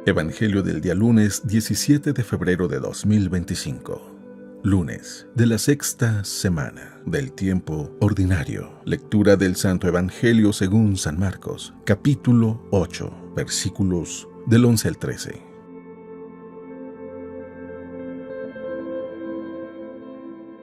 Evangelio del día lunes 17 de febrero de 2025. Lunes de la sexta semana del tiempo ordinario. Lectura del Santo Evangelio según San Marcos, capítulo 8, versículos del 11 al 13.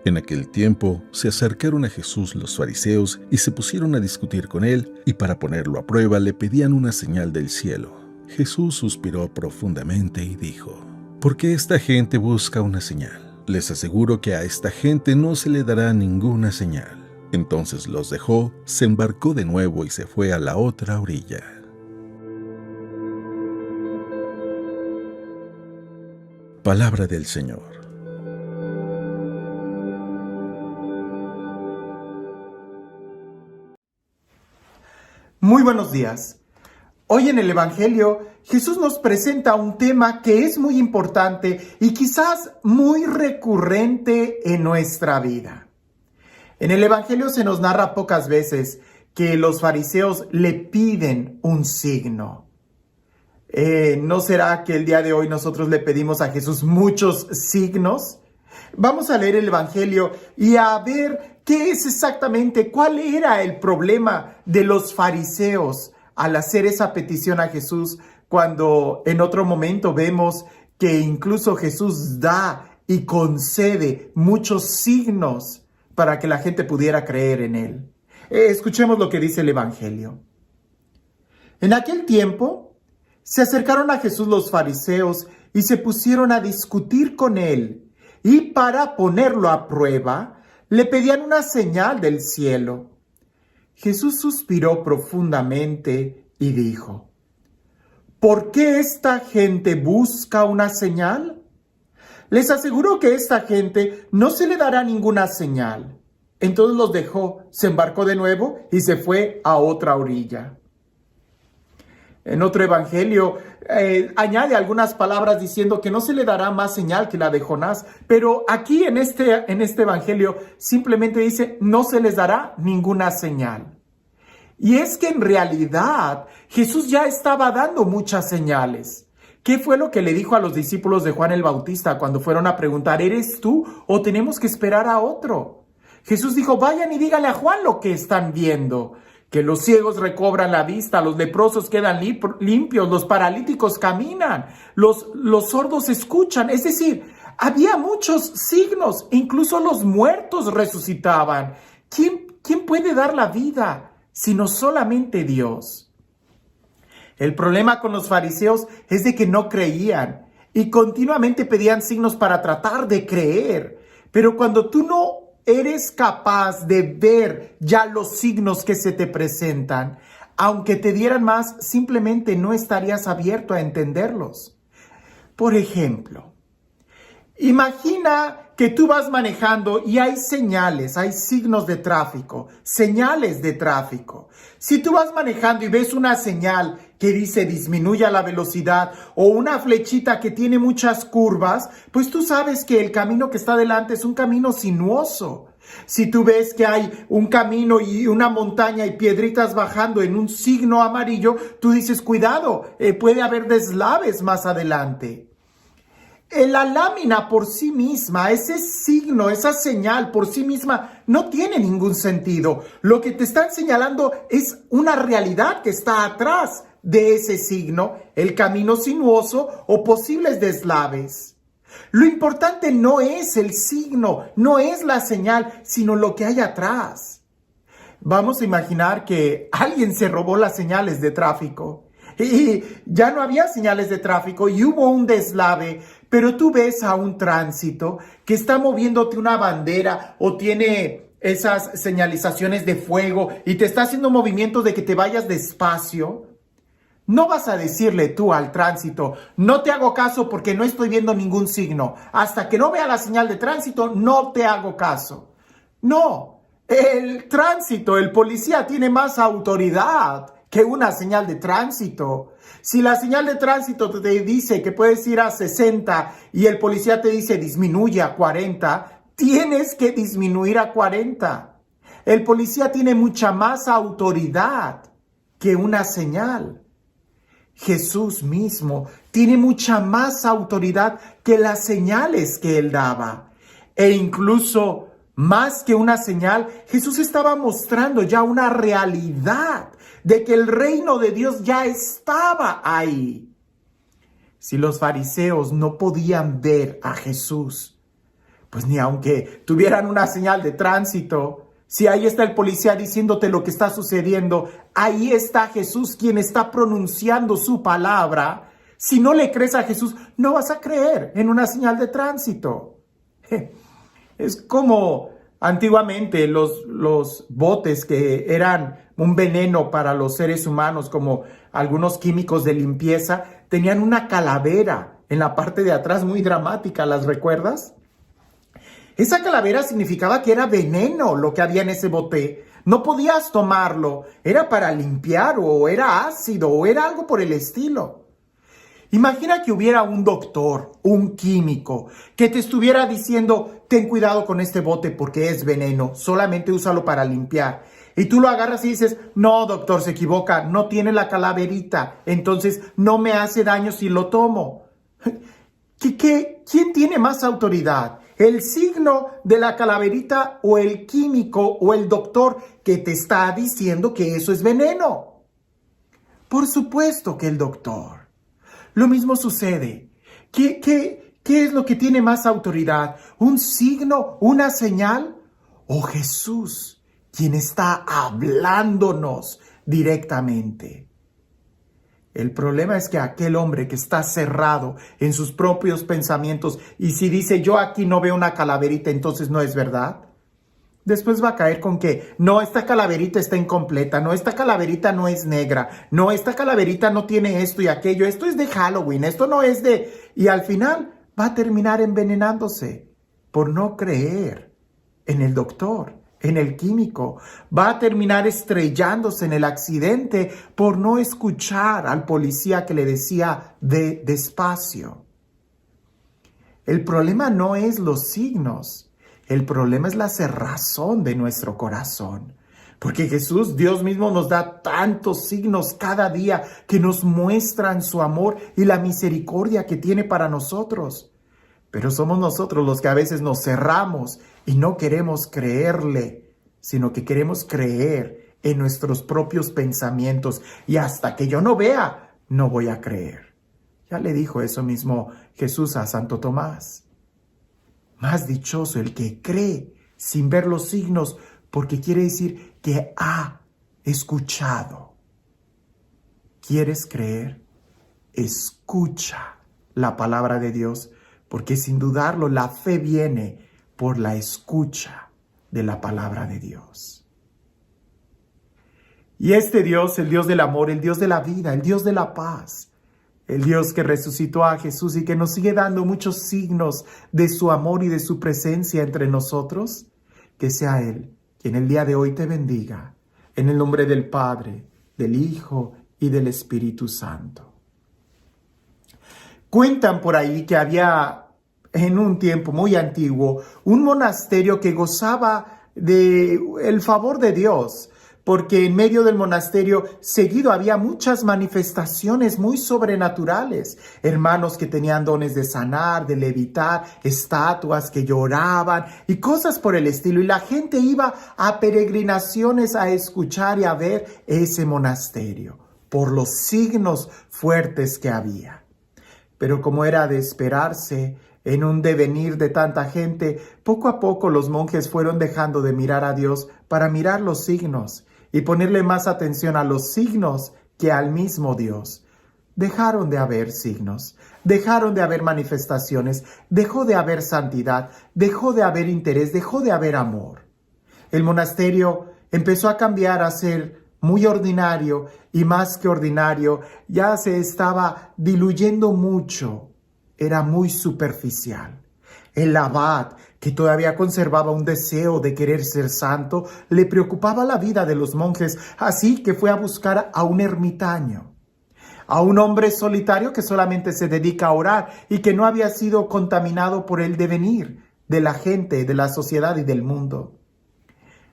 En aquel tiempo se acercaron a Jesús los fariseos y se pusieron a discutir con él, y para ponerlo a prueba le pedían una señal del cielo. Jesús suspiró profundamente y dijo: ¿Por qué esta gente busca una señal? Les aseguro que a esta gente no se le dará ninguna señal. Entonces los dejó, se embarcó de nuevo y se fue a la otra orilla. Palabra del Señor. Muy buenos días. Hoy en el Evangelio, Jesús nos presenta un tema que es muy importante y quizás muy recurrente en nuestra vida. En el Evangelio se nos narra pocas veces que los fariseos le piden un signo. ¿No será que el día de hoy nosotros le pedimos a Jesús muchos signos? Vamos a leer el Evangelio y a ver qué es exactamente, cuál era el problema de los fariseos al hacer esa petición a Jesús, cuando en otro momento vemos que incluso Jesús da y concede muchos signos para que la gente pudiera creer en él. Escuchemos lo que dice el Evangelio. En aquel tiempo se acercaron a Jesús los fariseos y se pusieron a discutir con él, y para ponerlo a prueba le pedían una señal del cielo. Jesús suspiró profundamente y dijo: ¿Por qué esta gente busca una señal? Les aseguro que esta gente no se le dará ninguna señal. Entonces los dejó, se embarcó de nuevo y se fue a otra orilla. En otro evangelio añade algunas palabras diciendo que no se le dará más señal que la de Jonás, pero aquí en este evangelio simplemente dice: no se les dará ninguna señal. Y es que en realidad Jesús ya estaba dando muchas señales. ¿Qué fue lo que le dijo a los discípulos de Juan el Bautista cuando fueron a preguntar: ¿eres tú o tenemos que esperar a otro? Jesús dijo: vayan y díganle a Juan lo que están viendo, que los ciegos recobran la vista, los leprosos quedan limpios, los paralíticos caminan, los sordos escuchan. Es decir, había muchos signos, incluso los muertos resucitaban. ¿Quién puede dar la vida sino solamente Dios? El problema con los fariseos es de que no creían y continuamente pedían signos para tratar de creer. Pero cuando tú no eres capaz de ver ya los signos que se te presentan, aunque te dieran más, simplemente no estarías abierto a entenderlos. Por ejemplo, imagina que tú vas manejando y hay señales, hay signos de tráfico, señales de tráfico. Si tú vas manejando y ves una señal que dice disminuya la velocidad o una flechita que tiene muchas curvas, pues tú sabes que el camino que está delante es un camino sinuoso. Si tú ves que hay un camino y una montaña y piedritas bajando en un signo amarillo, tú dices: cuidado, puede haber deslaves más adelante. La lámina por sí misma, ese signo, esa señal por sí misma, no tiene ningún sentido. Lo que te están señalando es una realidad que está atrás de ese signo, el camino sinuoso o posibles deslaves. Lo importante no es el signo, no es la señal, sino lo que hay atrás. Vamos a imaginar que alguien se robó las señales de tráfico y ya no había señales de tráfico y hubo un deslave, pero tú ves a un tránsito que está moviéndote una bandera o tiene esas señalizaciones de fuego y te está haciendo movimientos de que te vayas despacio. No vas a decirle tú al tránsito: no te hago caso porque no estoy viendo ningún signo. Hasta que no vea la señal de tránsito, no te hago caso. No, el tránsito, el policía tiene más autoridad que una señal de tránsito. Si la señal de tránsito te dice que puedes ir a 60 y el policía te dice disminuye a 40, tienes que disminuir a 40. El policía tiene mucha más autoridad que una señal. Jesús mismo tiene mucha más autoridad que las señales que él daba. E incluso más que una señal, Jesús estaba mostrando ya una realidad de que el reino de Dios ya estaba ahí. Si los fariseos no podían ver a Jesús, pues ni aunque tuvieran una señal de tránsito, si ahí está el policía diciéndote lo que está sucediendo, ahí está Jesús quien está pronunciando su palabra. Si no le crees a Jesús, no vas a creer en una señal de tránsito. Es como antiguamente los botes que eran un veneno para los seres humanos, como algunos químicos de limpieza, tenían una calavera en la parte de atrás muy dramática, ¿las recuerdas? Esa calavera significaba que era veneno lo que había en ese bote. No podías tomarlo. Era para limpiar o era ácido o era algo por el estilo. Imagina que hubiera un doctor, un químico, que te estuviera diciendo, ten cuidado con este bote porque es veneno, solamente úsalo para limpiar. Y tú lo agarras y dices, no doctor, se equivoca, no tiene la calaverita, entonces no me hace daño si lo tomo. ¿Quién tiene más autoridad? ¿El signo de la calaverita o el químico o el doctor que te está diciendo que eso es veneno? Por supuesto que el doctor. Lo mismo sucede. ¿Qué es lo que tiene más autoridad? ¿Un signo, una señal? ¿O Jesús, quien está hablándonos directamente? El problema es que aquel hombre que está cerrado en sus propios pensamientos y si dice yo aquí no veo una calaverita, entonces no es verdad. Después va a caer con que no, esta calaverita está incompleta, no, esta calaverita no es negra, no, esta calaverita no tiene esto y aquello, esto es de Halloween, esto no es de... Y al final va a terminar envenenándose por no creer en el doctor, en el químico. Va a terminar estrellándose en el accidente por no escuchar al policía que le decía de despacio. El problema no es los signos. El problema es la cerrazón de nuestro corazón. Porque Jesús, Dios mismo, nos da tantos signos cada día que nos muestran su amor y la misericordia que tiene para nosotros. Pero somos nosotros los que a veces nos cerramos y no queremos creerle, sino que queremos creer en nuestros propios pensamientos. Y hasta que yo no vea, no voy a creer. Ya le dijo eso mismo Jesús a Santo Tomás. Más dichoso el que cree sin ver los signos, porque quiere decir que ha escuchado. ¿Quieres creer? Escucha la palabra de Dios, porque sin dudarlo la fe viene por la escucha de la palabra de Dios. Y este Dios, el Dios del amor, el Dios de la vida, el Dios de la paz, el Dios que resucitó a Jesús y que nos sigue dando muchos signos de su amor y de su presencia entre nosotros, que sea Él quien el día de hoy te bendiga, en el nombre del Padre, del Hijo y del Espíritu Santo. Cuentan por ahí que había en un tiempo muy antiguo un monasterio que gozaba del favor de Dios, porque en medio del monasterio seguido había muchas manifestaciones muy sobrenaturales. Hermanos que tenían dones de sanar, de levitar, estatuas que lloraban y cosas por el estilo. Y la gente iba a peregrinaciones a escuchar y a ver ese monasterio por los signos fuertes que había. Pero como era de esperarse, en un devenir de tanta gente, poco a poco los monjes fueron dejando de mirar a Dios para mirar los signos y ponerle más atención a los signos que al mismo Dios. Dejaron de haber signos, dejaron de haber manifestaciones, dejó de haber santidad, dejó de haber interés, dejó de haber amor. El monasterio empezó a cambiar a ser muy ordinario y más que ordinario, ya se estaba diluyendo mucho, era muy superficial. El abad, que todavía conservaba un deseo de querer ser santo, le preocupaba la vida de los monjes, así que fue a buscar a un ermitaño, a un hombre solitario que solamente se dedica a orar y que no había sido contaminado por el devenir de la gente, de la sociedad y del mundo.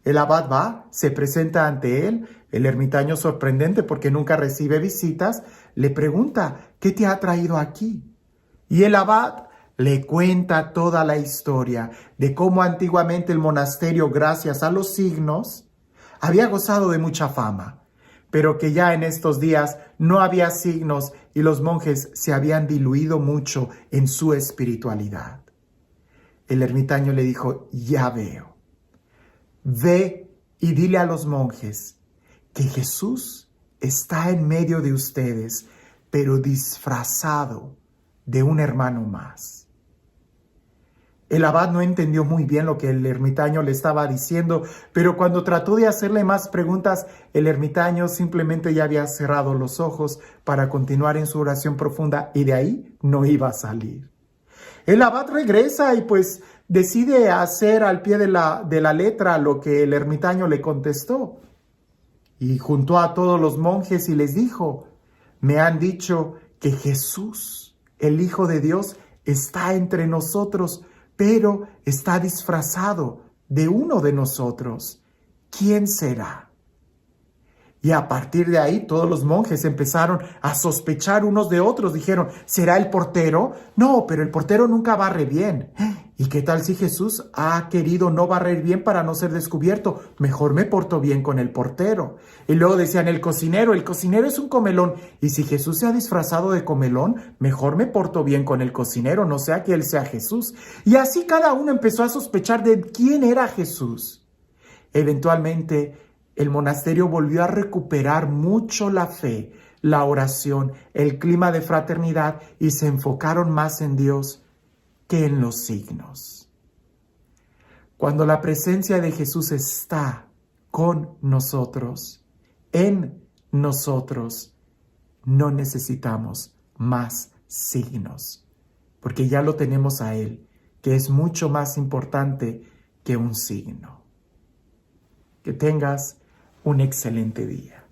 El abad va, se presenta ante él. El ermitaño, sorprendente porque nunca recibe visitas, le pregunta: ¿qué te ha traído aquí? Y el abad le cuenta toda la historia de cómo antiguamente el monasterio, gracias a los signos, había gozado de mucha fama, pero que ya en estos días no había signos y los monjes se habían diluido mucho en su espiritualidad. El ermitaño le dijo: ya veo. Ve y dile a los monjes que Jesús está en medio de ustedes, pero disfrazado de un hermano más. El abad no entendió muy bien lo que el ermitaño le estaba diciendo, pero cuando trató de hacerle más preguntas, el ermitaño simplemente ya había cerrado los ojos para continuar en su oración profunda y de ahí no iba a salir. El abad regresa y pues decide hacer al pie de la letra lo que el ermitaño le contestó. Y juntó a todos los monjes y les dijo: me han dicho que Jesús, el Hijo de Dios, está entre nosotros, pero está disfrazado de uno de nosotros. ¿Quién será? Y a partir de ahí todos los monjes empezaron a sospechar unos de otros. Dijeron: ¿será el portero? No, pero el portero nunca barre bien. ¿Y qué tal si Jesús ha querido no barrer bien para no ser descubierto? Mejor me porto bien con el portero. Y luego decían: el cocinero es un comelón. Y si Jesús se ha disfrazado de comelón, mejor me porto bien con el cocinero, no sea que él sea Jesús. Y así cada uno empezó a sospechar de quién era Jesús. Eventualmente, el monasterio volvió a recuperar mucho la fe, la oración, el clima de fraternidad y se enfocaron más en Dios que en los signos. Cuando la presencia de Jesús está con nosotros, en nosotros, no necesitamos más signos, porque ya lo tenemos a Él, que es mucho más importante que un signo. Que tengas un excelente día.